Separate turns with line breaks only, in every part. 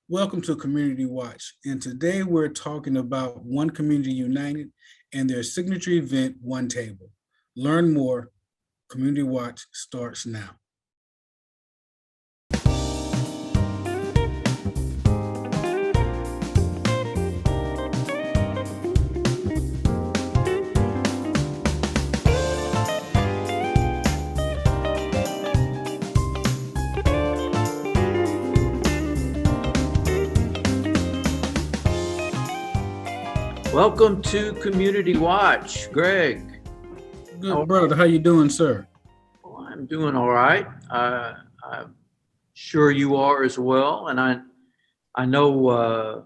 Welcome to Community Watch, and today we're talking about One Community United and their signature event, One Table. Learn more. Community Watch starts now.
Welcome to Community Watch, Greg.
Good brother, how you doing, sir?
Well, I'm doing all right. I'm sure you are as well. And I know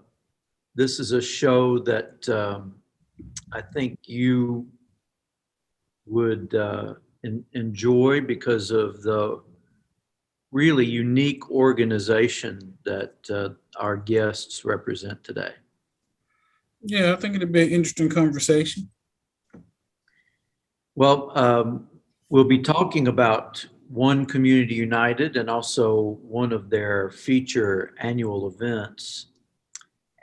this is a show that I think you would enjoy because of the really unique organization that our guests represent today.
Yeah, I think it'd be an interesting conversation.
Well, we'll be talking about One Community United and also one of their feature annual events.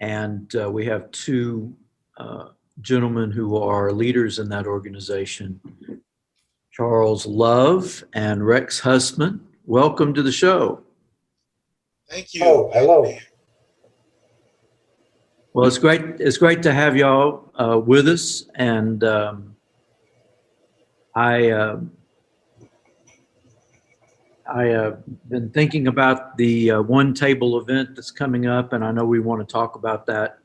And we have two gentlemen who are leaders in that organization, Charles Love and Rex Husman. Welcome to the show.
Thank you.
Oh, hello.
Well, it's great. It's great to have y'all with us, and I have been thinking about the One Table event that's coming up, and I know we want to talk about that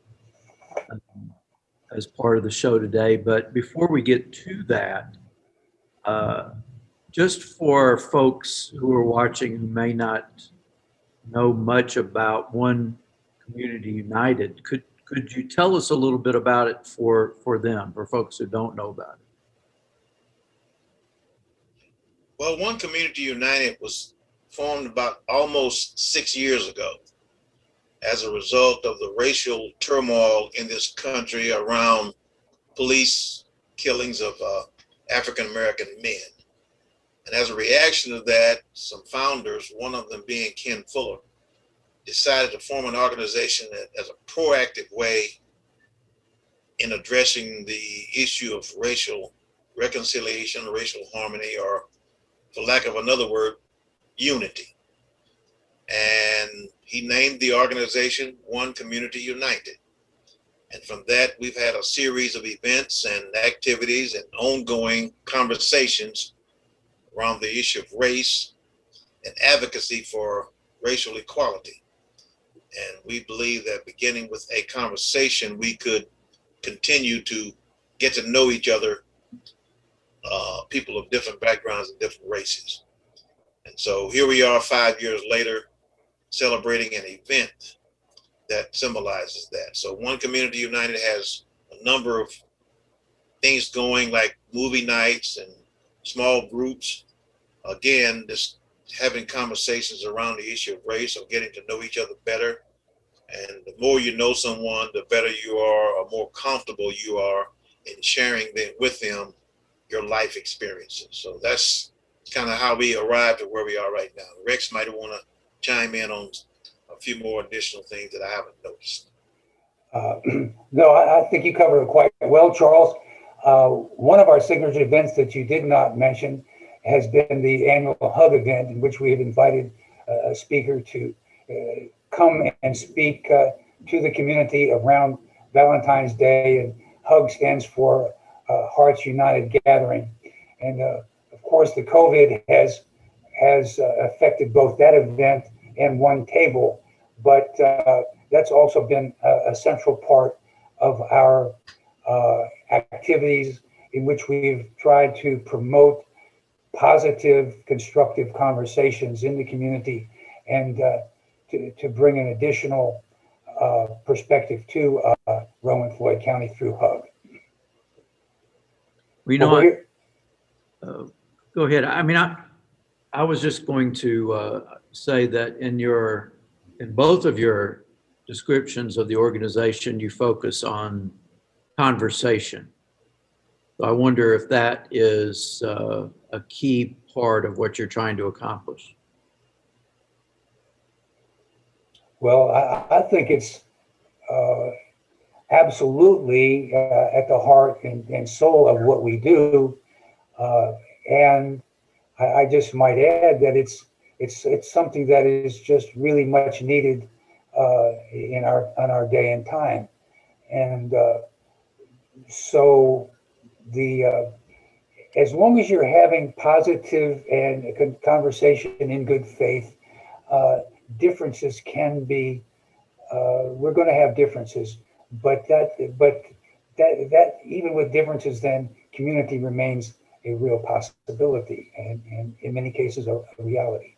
as part of the show today. But before we get to that, just for folks who are watching who may not know much about One Community United, could you tell us a little bit about it for them, for folks who don't know about it?
Well, One Community United was formed about almost 6 years ago as a result of the racial turmoil in this country around police killings of African American men. And as a reaction to that, some founders, one of them being Ken Fuller, decided to form an organization that, as a proactive way in addressing the issue of racial reconciliation, racial harmony, or for lack of another word, unity. And he named the organization One Community United. And from that, we've had a series of events and activities and ongoing conversations around the issue of race and advocacy for racial equality. And we believe that beginning with a conversation, we could continue to get to know each other, people of different backgrounds and different races. And so here we are 5 years later, celebrating an event that symbolizes that. So One Community United has a number of things going, like movie nights and small groups. Again, just having conversations around the issue of race or getting to know each other better. And the more you know someone, the better you are, or more comfortable you are in sharing with them your life experiences. So that's kind of how we arrived at where we are right now. Rex might want to chime in on a few more additional things that I haven't noticed.
No, I think you covered it quite well, Charles. One of our signature events that you did not mention has been the annual Hug event, in which we have invited a speaker to come and speak to the community around Valentine's Day. And Hug stands for Hearts United Gathering. And of course, the COVID has affected both that event and One Table, but that's also been a central part of our activities, in which we've tried to promote positive, constructive conversations in the community, and to bring an additional perspective to Rowan Floyd County through Hug.
You know, go ahead. I mean, I was just going to say that in both of your descriptions of the organization, you focus on conversation. So I wonder if that is a key part of what you're trying to accomplish.
Well, I think it's absolutely at the heart and soul of what we do. And I just might add that it's something that is just really much needed in our day and time. And so the as long as you're having positive and a conversation in good faith, differences can be. We're going to have differences, but that even with differences, then community remains a real possibility, and in many cases a reality.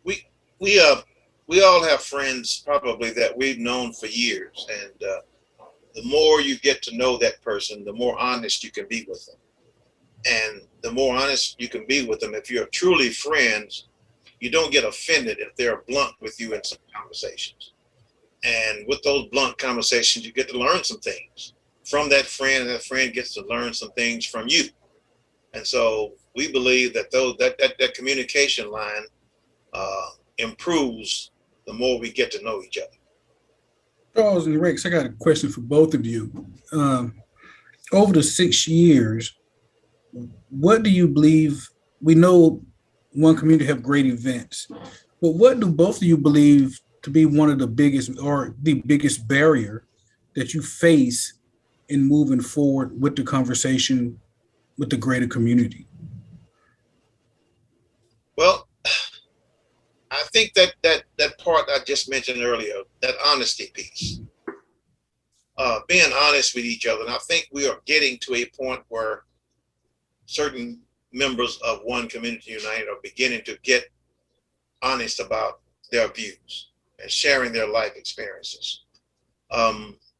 We we uh we all have friends probably that we've known for years, and the more you get to know that person, the more honest you can be with them, and the more honest you can be with them. If you're truly friends, you don't get offended if they're blunt with you in some conversations. And with those blunt conversations, you get to learn some things from that friend, and that friend gets to learn some things from you. And so we believe that that communication line improves the more we get to know each other.
Charles and Rex, I got a question for both of you. Over the 6 years, what do you believe? We know one community have great events, but what do both of you believe to be one of the biggest or the biggest barrier that you face in moving forward with the conversation with the greater community?
Well, I think that part I just mentioned earlier, that honesty piece, being honest with each other. And I think we are getting to a point where certain members of One Community United are beginning to get honest about their views and sharing their life experiences,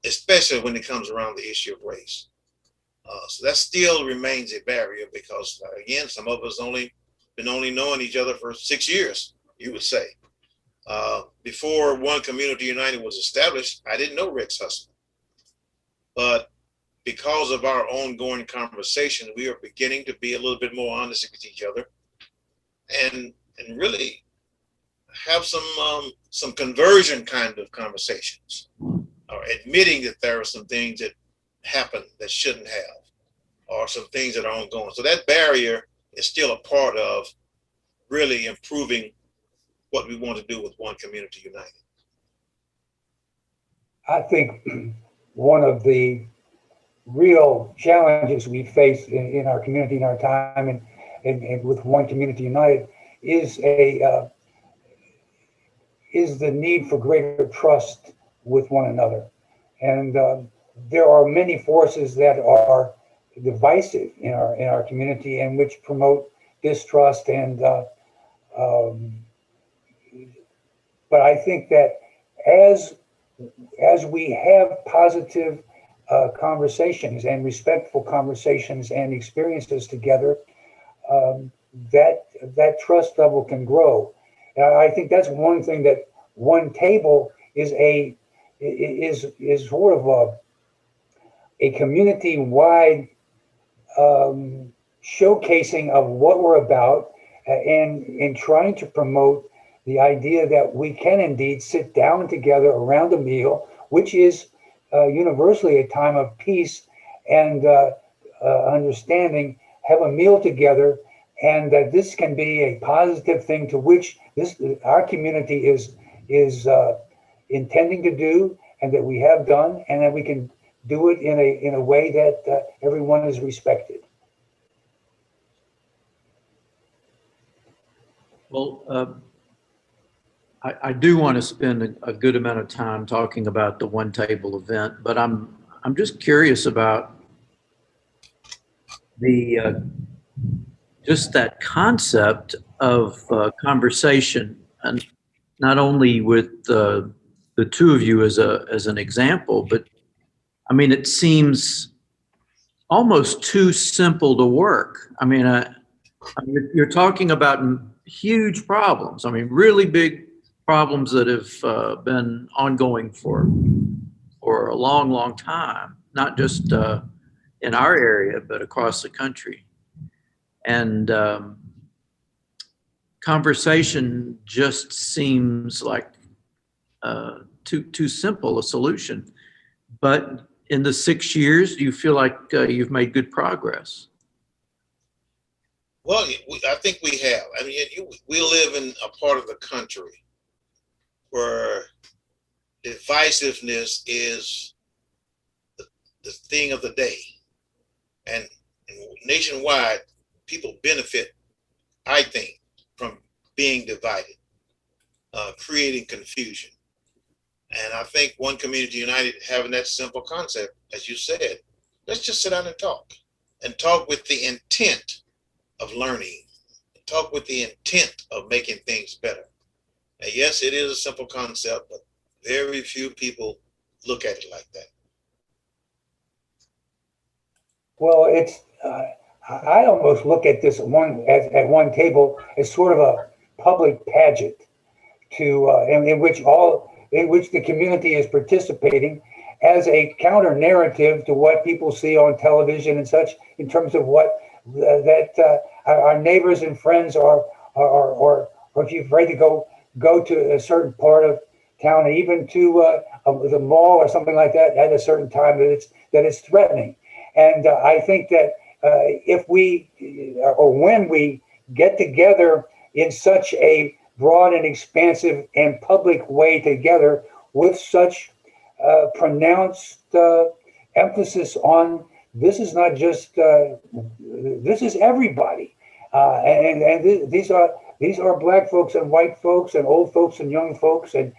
especially when it comes around the issue of race. So that still remains a barrier because, again, some of us been only knowing each other for 6 years, you would say. Before One Community United was established, I didn't know Rex Husman. But because of our ongoing conversation, we are beginning to be a little bit more honest with each other and really have some conversion kind of conversations, or admitting that there are some things that happen that shouldn't have, or some things that are ongoing. So that barrier is still a part of really improving what we want to do with One Community United.
I think one of the real challenges we face in our community, in our time, and with One Community United is is the need for greater trust with one another. And there are many forces that are divisive in our community and which promote distrust. And but I think that as we have positive conversations and respectful conversations and experiences together, that trust level can grow. And I think that's one thing that One Table is sort of a community-wide showcasing of what we're about, and in trying to promote the idea that we can indeed sit down together around a meal, which is universally a time of peace and understanding, have a meal together, and that this can be a positive thing to which our community is intending to do, and that we have done, and that we can do it in a way that everyone is respected.
Well, I do want to spend a good amount of time talking about the One Table event, but I'm just curious about the just that concept of conversation, and not only with the two of you as an example, but I mean, it seems almost too simple to work. I mean, you're talking about huge problems. I mean, really big problems that have been ongoing for a long, long time, not just in our area, but across the country. And conversation just seems like too simple a solution. But in the 6 years, do you feel like you've made good progress?
Well, I think we have. I mean, we live in a part of the country where divisiveness is the thing of the day. And nationwide, people benefit, I think, from being divided, creating confusion. And I think One Community United having that simple concept, as you said, let's just sit down and talk with the intent of learning, talk with the intent of making things better. And yes, it is a simple concept, but very few people look at it like that.
Well, I almost look at this at one table as sort of a public pageant in which the community is participating as a counter narrative to what people see on television and such, in terms of what our neighbors and friends are, or if you're afraid to go to a certain part of town, even to the mall or something like that at a certain time, that it's threatening. And I think that if we or when we get together in such a broad and expansive and public way together with such pronounced emphasis on this is not just this is everybody, and these are Black folks and white folks and old folks and young folks and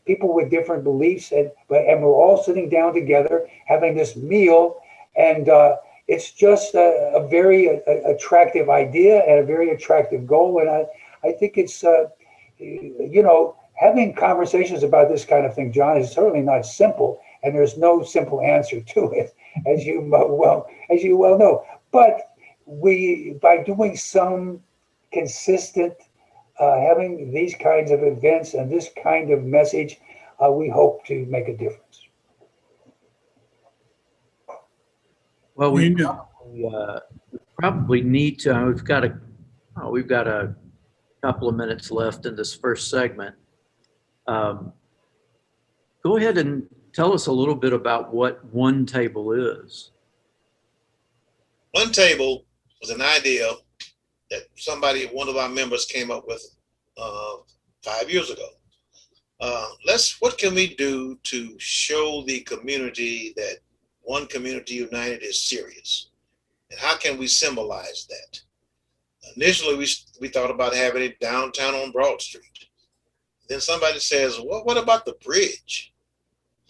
people with different beliefs, and we're all sitting down together having this meal, and it's just a very attractive idea and a very attractive goal, and I think it's having conversations about this kind of thing, John, is certainly not simple, and there's no simple answer to it, as you well know. But by doing some consistent, having these kinds of events and this kind of message, we hope to make a difference.
Well, we probably need to. We've got a couple of minutes left in this first segment. Go ahead and tell us a little bit about what One Table is.
One Table was an idea that one of our members came up with 5 years ago. What can we do to show the community that One Community United is serious? And how can we symbolize that? Initially, we thought about having it downtown on Broad Street. Then somebody says, well, what about the bridge?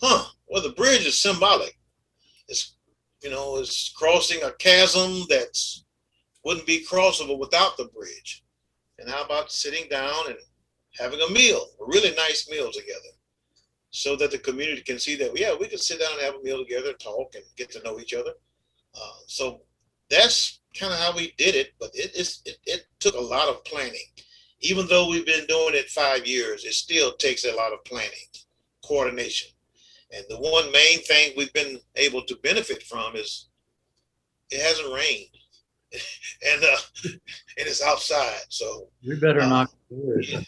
Well, the bridge is symbolic. It's crossing a chasm that's wouldn't be crossable without the bridge. And how about sitting down and having a meal, a really nice meal together, so that the community can see that, yeah, we can sit down and have a meal together, talk, and get to know each other. So that's kind of how we did it, but it took a lot of planning. Even though we've been doing it 5 years, it still takes a lot of planning, coordination. And the one main thing we've been able to benefit from is it hasn't rained. and it's outside, so
we better not.
Yeah.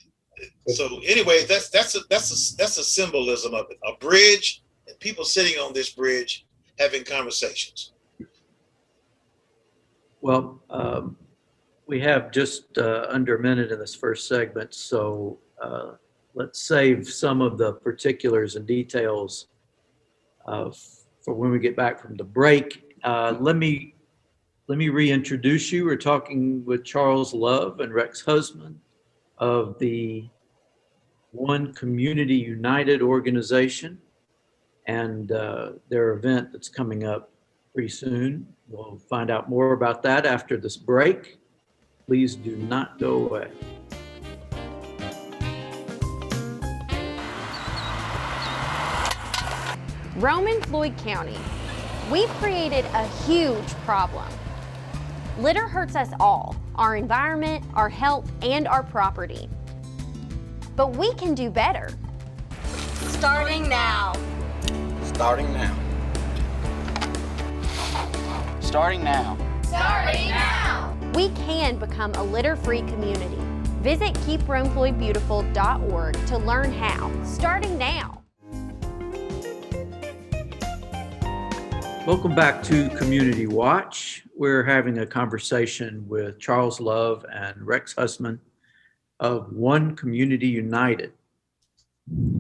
So anyway, that's a symbolism of it. A bridge and people sitting on this bridge having conversations.
Well, we have just under a minute in this first segment, so let's save some of the particulars and details for when we get back from the break. Let me reintroduce you. We're talking with Charles Love and Rex Husband of the One Community United organization and their event that's coming up pretty soon. We'll find out more about that after this break. Please do not go away.
Rome and Floyd County, we've created a huge problem. Litter hurts us all, our environment, our health, and our property. But we can do better.
Starting now.
Starting now. Starting now.
Starting now.
We can become a litter-free community. Visit keepromefloydbeautiful.org to learn how, starting now.
Welcome back to Community Watch. We're having a conversation with Charles Love and Rex Hussman of One Community United.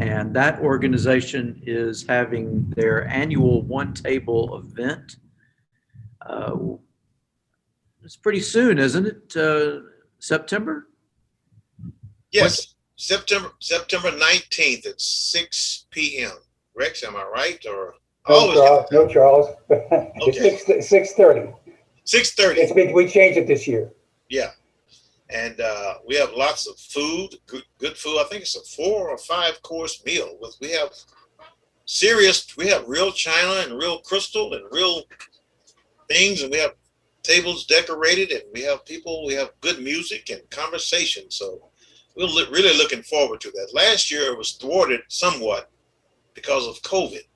And that organization is having their annual One Table event. It's pretty soon, isn't it? September?
Yes, September 19th at 6 p.m. Rex, am I right? Or
No, Charles.
Okay.
It's 6:30.
6:30.
We changed it this year.
Yeah. And we have lots of food, good food. I think it's a 4 or 5 course meal. We have real china and real crystal and real things, and we have tables decorated, and we have good music and conversation. So we're really looking forward to that. Last year it was thwarted somewhat because of COVID,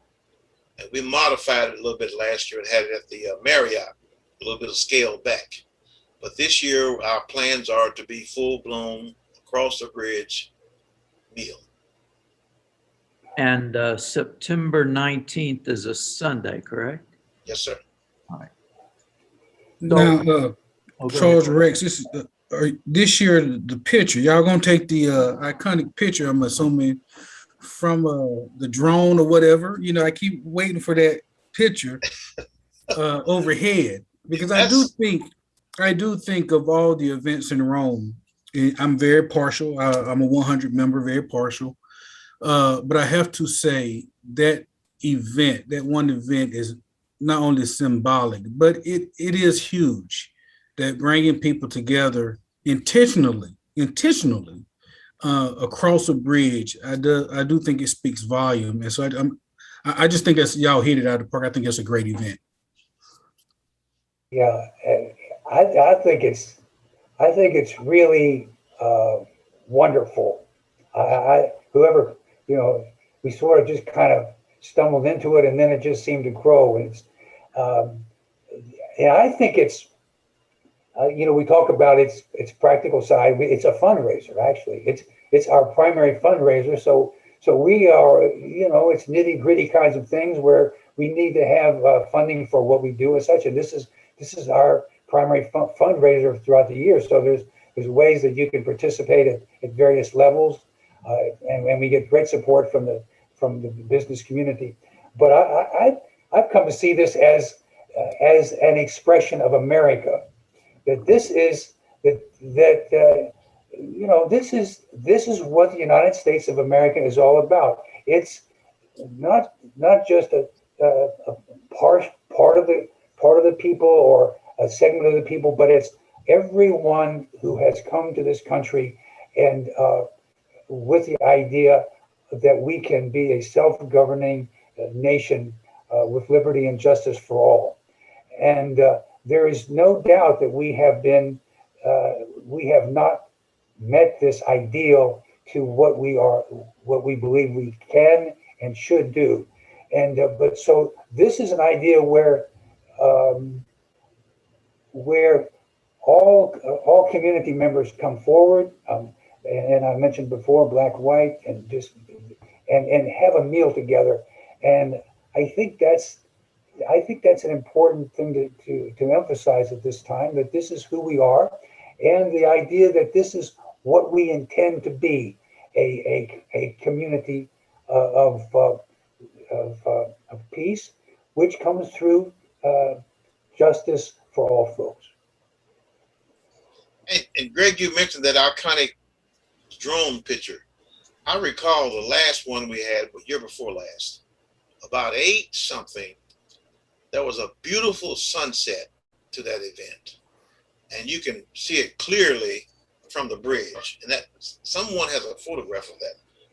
and we modified it a little bit last year and had it at the Marriott, a little bit of scale back. But this year our plans are to be full-blown across the bridge meal.
And September 19th is a Sunday, correct?
Yes, sir.
Now, Charles Rex, this year the picture, y'all gonna take the iconic picture, I'm assuming, from the drone or whatever. You know, I keep waiting for that picture overhead, because I do think of all the events in Rome. I'm very partial. I'm a 100 member, very partial. But I have to say that one event is not only symbolic, but it is huge, that bringing people together intentionally across a bridge. I do think it speaks volume. And so I just think y'all hit it out of the park. I think it's a great event.
Yeah, I think it's really wonderful. Whoever, we sort of just kind of stumbled into it, and then it just seemed to grow. And I think it's, we talk about its practical side. It's a fundraiser, actually. It's our primary fundraiser. So we are, it's nitty gritty kinds of things where we need to have funding for what we do and such. And this is our primary fundraiser throughout the year. So there's ways that you can participate at various levels, and we get great support from the business community. But I've come to see this as an expression of America. That this is this is what the United States of America is all about. It's not just a part of the people or a segment of the people, but it's everyone who has come to this country and with the idea that we can be a self-governing nation with liberty and justice for all. And there is no doubt that we have not met this ideal to what we believe we can and should do. And but so this is an idea where all community members come forward, and I mentioned before, black, white, and have a meal together. And I think that's an important thing to emphasize at this time, that this is who we are, and the idea that this is what we intend to be, a community of peace, which comes through justice for all folks.
And Greg, you mentioned that iconic drone picture. I recall the last one we had, year before last, about 8 something. There was a beautiful sunset to that event, and you can see it clearly from the bridge. And that someone has a photograph of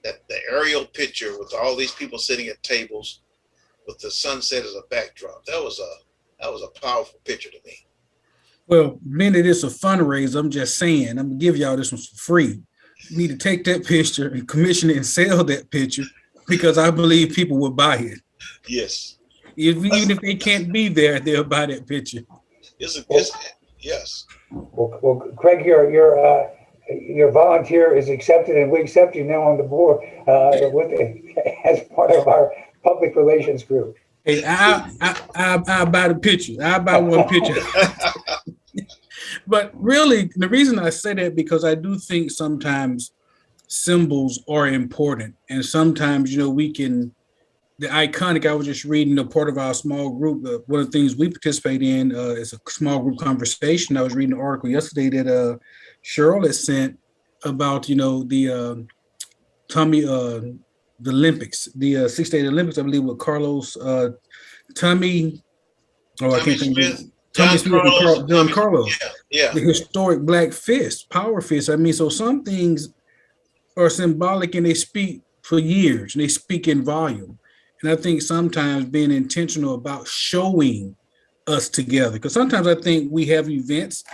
that the aerial picture with all these people sitting at tables with the sunset as a backdrop. That was a powerful picture to me.
Well, being it is a fundraiser, I'm just saying, I'm gonna give y'all this one for free. You need to take that picture and commission it and sell that picture, because I believe people will buy it.
Yes.
Even if they can't be there, they'll buy that picture.
Yes.
Well, Craig, you're your volunteer is accepted, and we accept you now on the board as part of our public relations group.
Hey, I'll buy the picture. I'll buy one picture. But really, the reason I say that because I do think sometimes symbols are important, and sometimes we can. The iconic. I was just reading a part of our small group. One of the things we participate in is a small group conversation. I was reading an article yesterday that Cheryl had sent about the Tommy the Olympics, the 6-day Olympics. I believe with Carlos Tommy. Oh, I can't think of it. Tommy Smith and John Carlos.
Yeah.
The historic black fist, power fist. I mean, so some things are symbolic and they speak for years and they speak in volume. And I think sometimes being intentional about showing us together, because sometimes I think we have events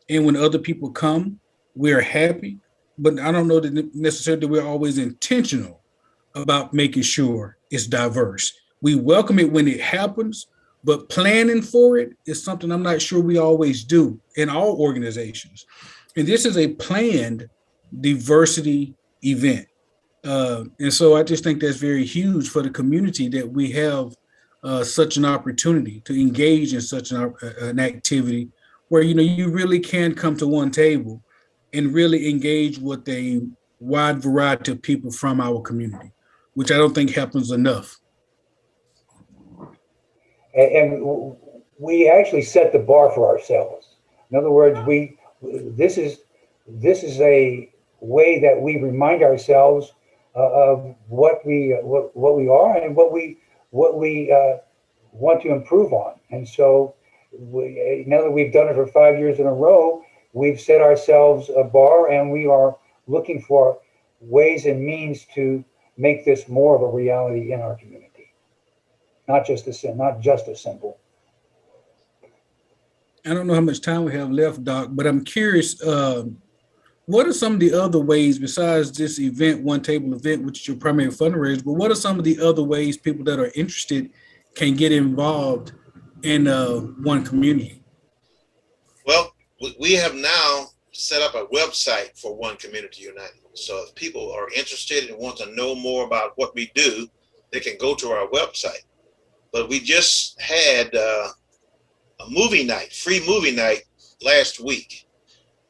and when other people come, we're happy, but I don't know that necessarily we're always intentional about making sure it's diverse. We welcome it when it happens, but planning for it is something I'm not sure we always do in all organizations. And this is a planned diversity event. And so I just think that's very huge for the community that we have such an opportunity to engage in such an activity where, you really can come to one table and really engage with a wide variety of people from our community, which I don't think happens enough.
And we actually set the bar for ourselves. In other words, this is a way that we remind ourselves of what we are and what we want to improve on. And so, now that we've done it for 5 years in a row, we've set ourselves a bar, and we are looking for ways and means to make this more of a reality in our community. Not just a symbol.
I don't know how much time we have left, Doc, but I'm curious, what are some of the other ways besides this event, One Table event, which is your primary fundraiser, but what are some of the other ways people that are interested can get involved in One Community?
Well, we have now set up a website for One Community United. So if people are interested and want to know more about what we do, they can go to our website. But we just had a movie night, free movie night last week.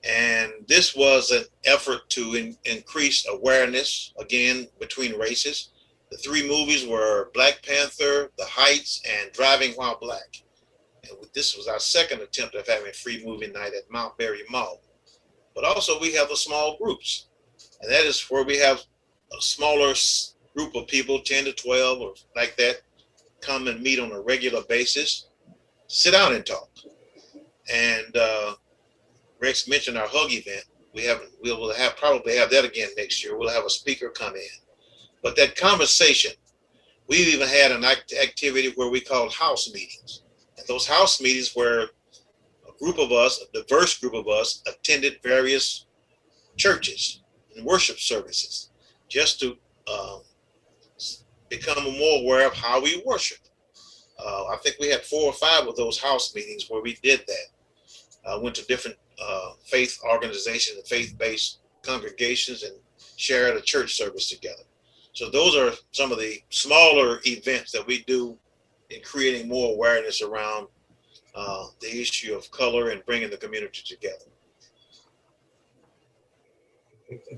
And this was an effort to increase awareness, again, between races. The 3 movies were Black Panther, The Heights, and Driving While Black. And this was our second attempt of having a free movie night at Mount Berry Mall. But also we have the small groups. And that is where we have a smaller group of people, 10 to 12 or like that, come and meet on a regular basis, sit down and talk. And Rex mentioned our hug event. We will probably have that again next year. We'll have a speaker come in. But that conversation, we've even had an activity where we called house meetings. And those house meetings where a group of us, a diverse group of us, attended various churches and worship services just to become more aware of how we worship. I think we had 4 or 5 of those house meetings where we did that. Went to different faith organizations and faith-based congregations and shared a church service together. So those are some of the smaller events that we do in creating more awareness around the issue of color and bringing the community together.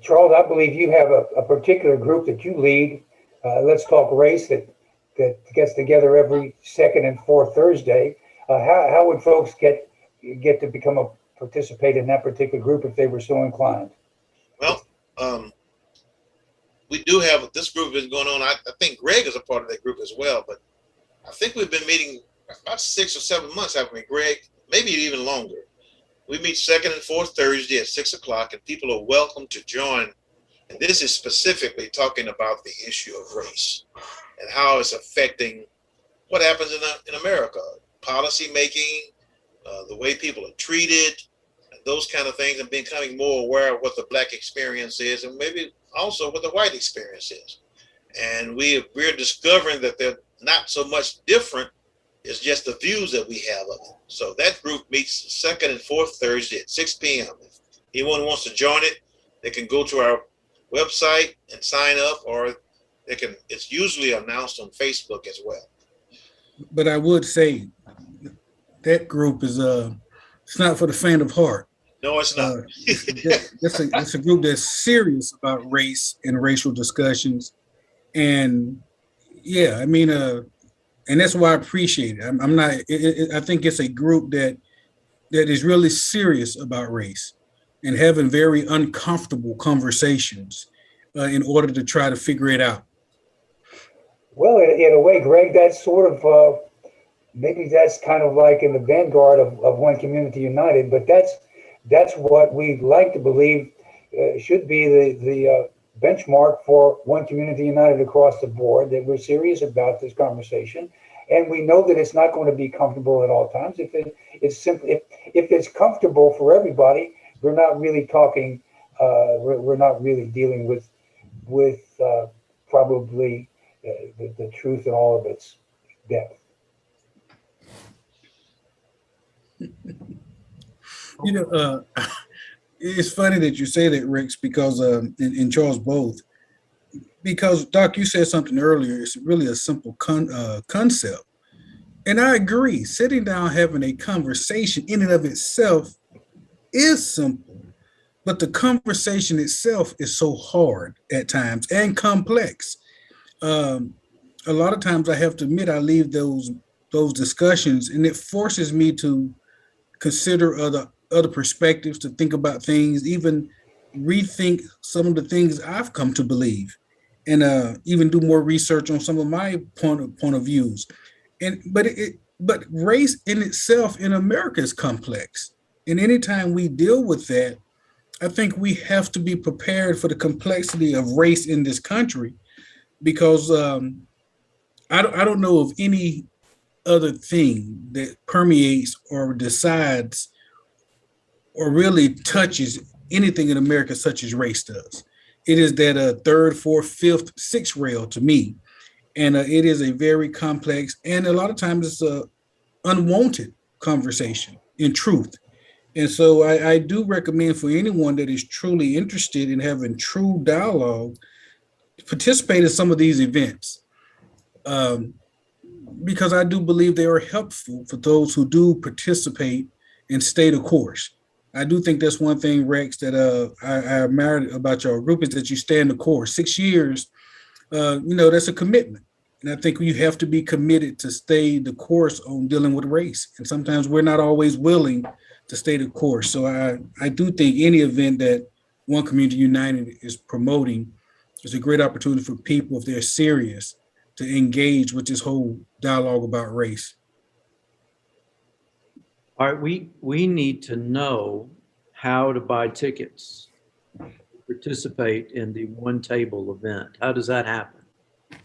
Charles, I believe you have a particular group that you lead, Let's Talk Race, that gets together every second and fourth Thursday. How would folks get to participate in that particular group if they were so inclined?
Well, we do have, this group has been going on. I think Greg is a part of that group as well, but I think we've been meeting about 6 or 7 months, haven't we, Greg? Maybe even longer. We meet second and fourth Thursday at 6 o'clock, and people are welcome to join. And this is specifically talking about the issue of race and how it's affecting what happens in America, policy making, the way people are treated, and those kind of things, and becoming more aware of what the Black experience is, and maybe also what the white experience is. And we're discovering that they're not so much different. It's just the views that we have of it. So that group meets second and fourth Thursday at 6 p.m. If anyone wants to join it, they can go to our website and sign up, or it's usually announced on Facebook as well.
But I would say that group is it's not for the faint of heart.
No, it's not.
It's a group that's serious about race and racial discussions, and yeah, I mean, and that's why I appreciate it. I'm not. I think it's a group that is really serious about race and having very uncomfortable conversations in order to try to figure it out.
Well, in a way, Greg, that's sort of maybe that's kind of like in the vanguard of One Community United, but that's what we like to believe should be the benchmark for One Community United across the board, that we're serious about this conversation. And we know that it's not going to be comfortable at all times. If it's comfortable for everybody, we're not really talking, we're not really dealing with probably the truth in all of its depth.
You know, it's funny that you say that, Rex, because and Charles both, because Doc, you said something earlier. It's really a simple concept, and I agree. Sitting down, having a conversation in and of itself is simple, but the conversation itself is so hard at times and complex. A lot of times, I have to admit, I leave those discussions, and it forces me to consider other perspectives, to think about things, even rethink some of the things I've come to believe, and even do more research on some of my point of views. But race in itself in America is complex, and anytime we deal with that, I think we have to be prepared for the complexity of race in this country, because I don't know of any other thing that permeates or decides or really touches anything in America such as race does. It is that third, fourth, fifth, sixth rail to me. And it is a very complex, and a lot of times it's a unwanted conversation in truth. And so I do recommend for anyone that is truly interested in having true dialogue, participate in some of these events. Because I do believe they are helpful for those who do participate and stay the course. I do think that's one thing, Rex, that I admire about your group, is that you stay in the course. 6 years, that's a commitment. And I think you have to be committed to stay the course on dealing with race. And sometimes we're not always willing to stay the course. So I do think any event that One Community United is promoting is a great opportunity for people, if they're serious, to engage with this whole dialogue about race.
All right, we need to know how to buy tickets, participate in the One Table event. How does that happen?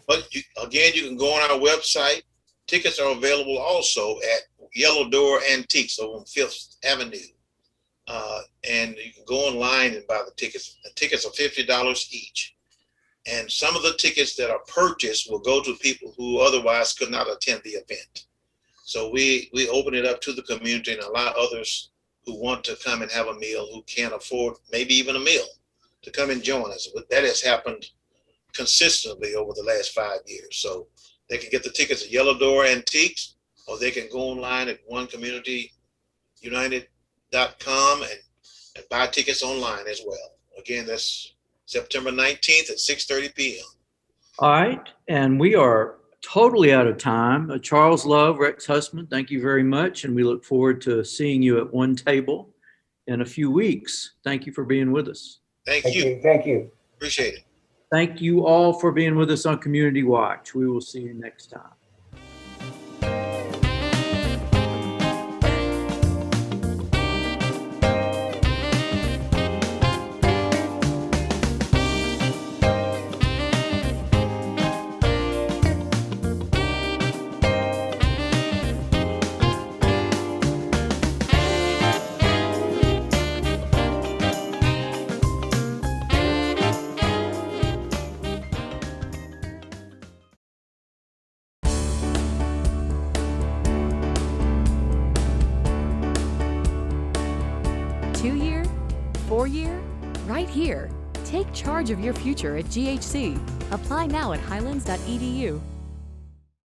But you can go on our website. Tickets are available also at Yellow Door Antiques on Fifth Avenue. And you can go online and buy the tickets. The tickets are $50 each. And some of the tickets that are purchased will go to people who otherwise could not attend the event. So we open it up to the community and allow others who want to come and have a meal, who can't afford maybe even a meal, to come and join us. That has happened consistently over the last 5 years. So they can get the tickets at Yellow Door Antiques, or they can go online at onecommunityunited.com and buy tickets online as well. Again, that's September 19th at 6:30 p.m.
All right, and we are totally out of time. Charles Love, Rex Hussman, thank you very much, and we look forward to seeing you at One Table in a few weeks. Thank you for being with us.
Thank you.
Thank you.
Appreciate it.
Thank you all for being with us on Community Watch. We will see you next time.
right here. Take charge of your future at GHC. Apply now at highlands.edu.